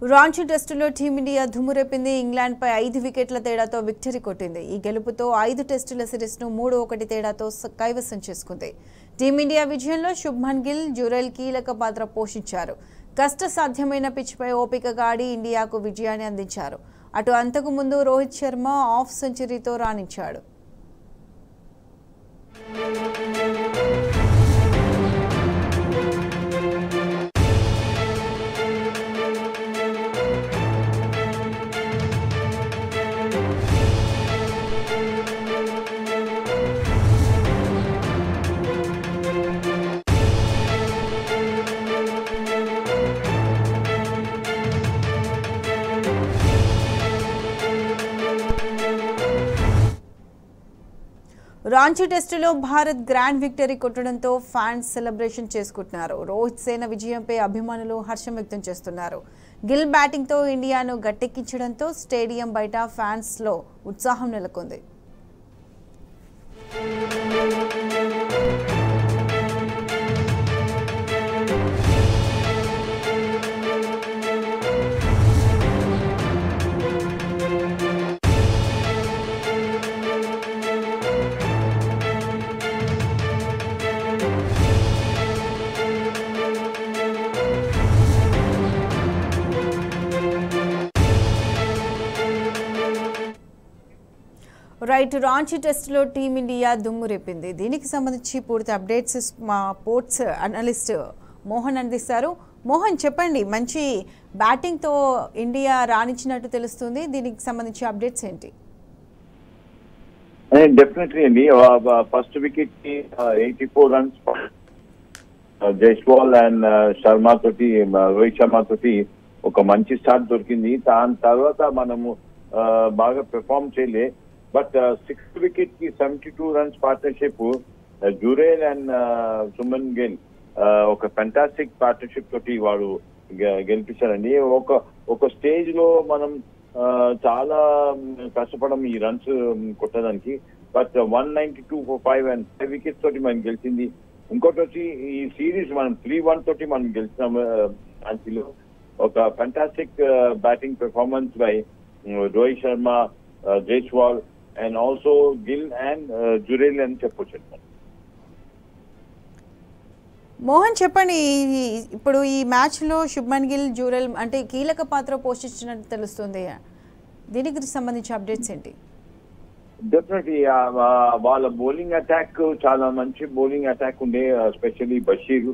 రాంచీ టెస్టులో టీమిండియా దుమ్మురేపింది. ఇంగ్లాండ్పై 5 వికెట్ల తేడాతో విక్టరీ కొట్టింది. ఈ గెలుపుతో 5 టెస్టుల సిరీస్ను 3-1 తేడాతో కైవసం చేసుకుంది. టీమిండియా విజయంలో శుభ్మన్ గిల్, జురేల్ కీలక పాత్ర పోషించారు. కష్టసాధ్యమైన పిచ్పై ఓపికగా ఆడి ఇండియాకు విజయాన్ని అందించారు. అటు అంతకు ముందు రోహిత్ శర్మ హాఫ్ సెంచరీతో రాణించాడు. రాంచీ టెస్టులో భారత్ గ్రాండ్ విక్టరీ కొట్టడంతో ఫ్యాన్స్ సెలబ్రేషన్ చేసుకుంటున్నారు. రోహిత్ సేన విజయంపై అభిమానులు హర్షం వ్యక్తం చేస్తున్నారు. గిల్ బ్యాటింగ్తో ఇండియాను గట్టెక్కించడంతో స్టేడియం బయట ఫ్యాన్స్లో ఉత్సాహం నెలకొంది. రైట్, రాంచీ టెస్టులో టీమిండియా దుమ్ము రేపింది. దీనికి సంబంధించి పూర్తి అప్డేట్స్ మా స్పోర్ట్స్ అనలిస్ట్ మోహన్ అందిస్తారు. మోహన్, చెప్పండి, మంచి బ్యాటింగ్తో ఇండియా రాణించినట్టు తెలుస్తుంది. దీనికి సంబంధించి అప్డేట్స్ ఏంటి? డెఫినెట్లీ అండి, ఫస్ట్ వికెట్ కి 84 రన్స్ జైస్వాల్ అండ్ శర్మ తోటి, రోహిత్ శర్మ తోటి ఒక మంచి స్టార్ట్ దొరికింది. దాని తర్వాత మనము బాగా పెర్ఫార్మ్ చేయలే. బట్ 6th వికెట్ కి 72 runs partnership Jurel and Suman Gill ఒక ఫెంటాస్టిక్ పార్ట్నర్షిప్ తోటి వాడు గెలిపించారండి. ఒక స్టేజ్ లో మనం చాలా కష్టపడడం ఈ రన్స్ కొట్టడానికి. బట్ 192 for 5 and 5 వికెట్స్ తోటి మనం గెలిచింది. ఇంకోటి వచ్చి ఈ సిరీస్ మనం 3-1 తోటి మనం గెలిచినాము. రాంచీలో ఒక fantastic batting performance by Rohit Sharma, Jaiswal and also Gill and Jurel అని చెప్పొచ్చు. మోహన్, చెప్పండి, ఇప్పుడు ఈ మ్యాచ్లో శుభ్మన్ గిల్, జురేల్ అంటే కీలక పాత్ర పోషించినట్టు తెలుస్తుంది. దీనికి సంబంధించి అప్డేట్స్ ఏంటి? డెఫినెట్లీ వాళ్ళ బౌలింగ్ అటాక్ చాలా మంచి బౌలింగ్ అటాక్ ఉండే, ఎస్పెషల్లీ బషీర్,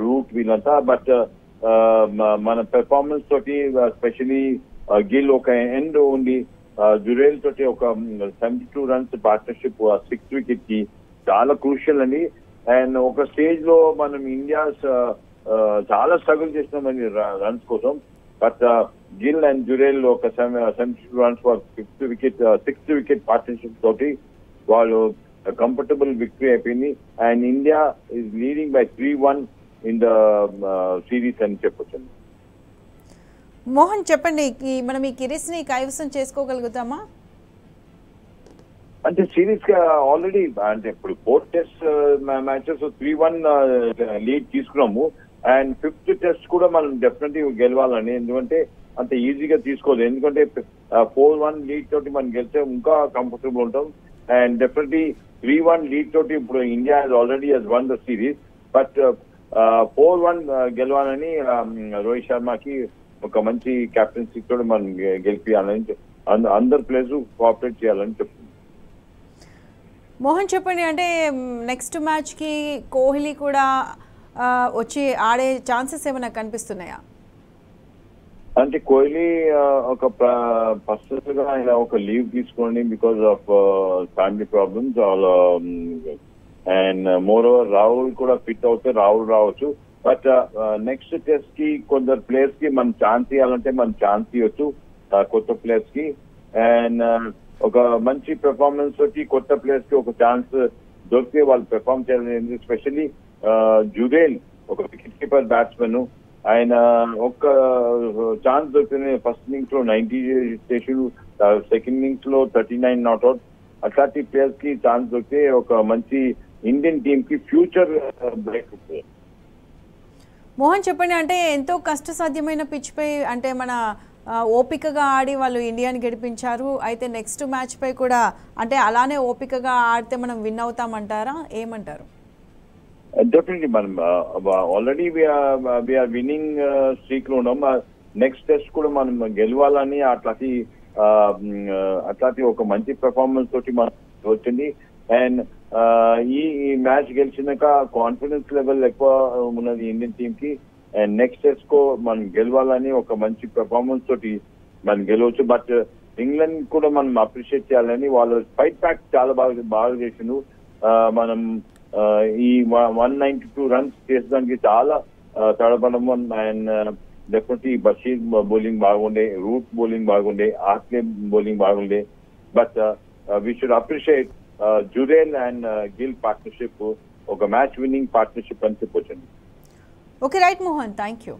రూట్ వీళ్ళంతా. బట్ మన పెర్ఫార్మెన్స్ తోటి ఎస్పెషల్లీ గిల్ ఒక ఎండ్ ఉండి జురేల్ తోటి ఒక 72 రన్స్ పార్ట్నర్షిప్ 6th వికెట్ కి చాలా క్రూషియల్ అండి. అండ్ ఒక స్టేజ్ లో మనం ఇండియా చాలా స్ట్రగుల్ చేసినామని రన్స్ కోసం. బట్ గిల్ అండ్ జురేల్ ఒక 72 runs for 6th wicket partnership తోటి వాళ్ళు కంఫర్టబుల్ విక్టరీ అయిపోయింది. And India is leading by 3-1 in the series అని చెప్పొచ్చు. మోహన్, చెప్పండి, మనం ఈ సిరీస్ ని కైవసం చేసుకోగలుగుతామా? అంటే సిరీస్ ఆల్రెడీ అంటే ఇప్పుడు 4 టెస్ట్ మ్యాచెస్ 3-1 లీడ్ తీసుకున్నాము. అండ్ 5th టెస్ట్ కూడా మనం డెఫినెట్లీ గెలవాలని, ఎందుకంటే అంత ఈజీగా తీసుకోలేదు. ఎందుకంటే 4-1 లీడ్ తోటి మనం గెలిస్తే ఇంకా కంఫర్టబుల్ ఉంటాం. అండ్ డెఫినెట్లీ 3-1 లీడ్ తోటి ఇప్పుడు India already has one the series. But 4-1 గెలవాలని రోహిత్ శర్మకి ఒక మంచి కెప్టెన్సీ తోటి మనం గెలిపియాలని, అందరు ప్లేయర్స్ కోఆపరేట్ చేయాలని చెప్తుంది. మోహన్, చెప్పండి, అంటే నెక్స్ట్ మ్యాచ్ కి కోహ్లీ కూడా వచ్చి ఆడే ఛాన్సెస్ ఏమైనా కనిపిస్తున్నాయా? అంటే కోహ్లీ ఒక పర్సనల్ గా ఆయన ఒక లీవ్ తీసుకోండి because of family problems. And more over Rahul కూడా ఫిట్ అవుతే రాహుల్ రావచ్చు. బట్ నెక్స్ట్ టెస్ట్ కి కొందరు ప్లేయర్స్ కి మనం ఛాన్స్ ఇవ్వాలంటే మనం ఛాన్స్ ఇవ్వచ్చు కొత్త ప్లేయర్స్ కి. అండ్ ఒక మంచి పెర్ఫార్మెన్స్ తోటి కొత్త ప్లేయర్స్ కి ఒక ఛాన్స్ దొరికితే వాళ్ళు పెర్ఫార్మ్ చేయాలి. ఎస్పెషల్లీ జురేల్ ఒక వికెట్ కీపర్ బ్యాట్స్మెన్, ఆయన ఒక్క ఛాన్స్ దొరికితే ఫస్ట్ ఇన్నింగ్స్ లో 90 చేసాడు, సెకండ్ ఇన్నింగ్స్ లో 39 నాట్అవుట్. అట్లాంటి ప్లేయర్స్ కి ఛాన్స్ దొరికితే ఒక మంచి ఇండియన్ టీమ్ కి ఫ్యూచర్ బ్రేక్ ఉంటుంది. మోహన్ చెప్పండి, అంటే ఎంతో కష్టసాధ్యమైన పిచ్ పై అంటే మన ఓపికగా ఆడి వాళ్ళు ఇండియాని గెలిపించారు. అయితే నెక్స్ట్ మ్యాచ్ పై కూడా అంటే అలానే ఓపికగా ఆడితే మనం విన్ అవుతామంటారా, ఏమంటారు? డెఫినెట్లీ మనం ఆల్రెడీ వీఆర్ విన్నింగ్ స్ట్రీక్ లో ఉన్నాం. నెక్స్ట్ టెస్ట్ కూడా మనం గెలవాలని అట్లాంటి ఒక మంచి పెర్ఫార్మెన్స్ తోటి మనం వచ్చింది. అండ్ ఈ మ్యాచ్ గెలిచినాక కాన్ఫిడెన్స్ లెవెల్ ఎక్కువ ఉన్నది ఇండియన్ టీమ్ కి. అండ్ నెక్స్ట్ టెస్ట్ కో మనం గెలవాలని ఒక మంచి పెర్ఫార్మెన్స్ తోటి మనం గెలవచ్చు. బట్ ఇంగ్లాండ్ కూడా మనం అప్రిషియేట్ చేయాలని, వాళ్ళు ఫైట్ బ్యాక్ చాలా బాగా చేసిండు. మనం ఈ 192 రన్స్ చేసడానికి చాలా తడపడం. అండ్ డెఫినెట్లీ బషీర్ బౌలింగ్ బాగుండే, రూట్ బౌలింగ్ బాగుండే, ఆస్లే బౌలింగ్ బాగుండే. But we should appreciate Jurel and Gill partnership ఒక మ్యాచ్ విన్నింగ్ పార్ట్నర్షిప్ అని చెప్పొచ్చండి. Okay, right Mohan, thank you.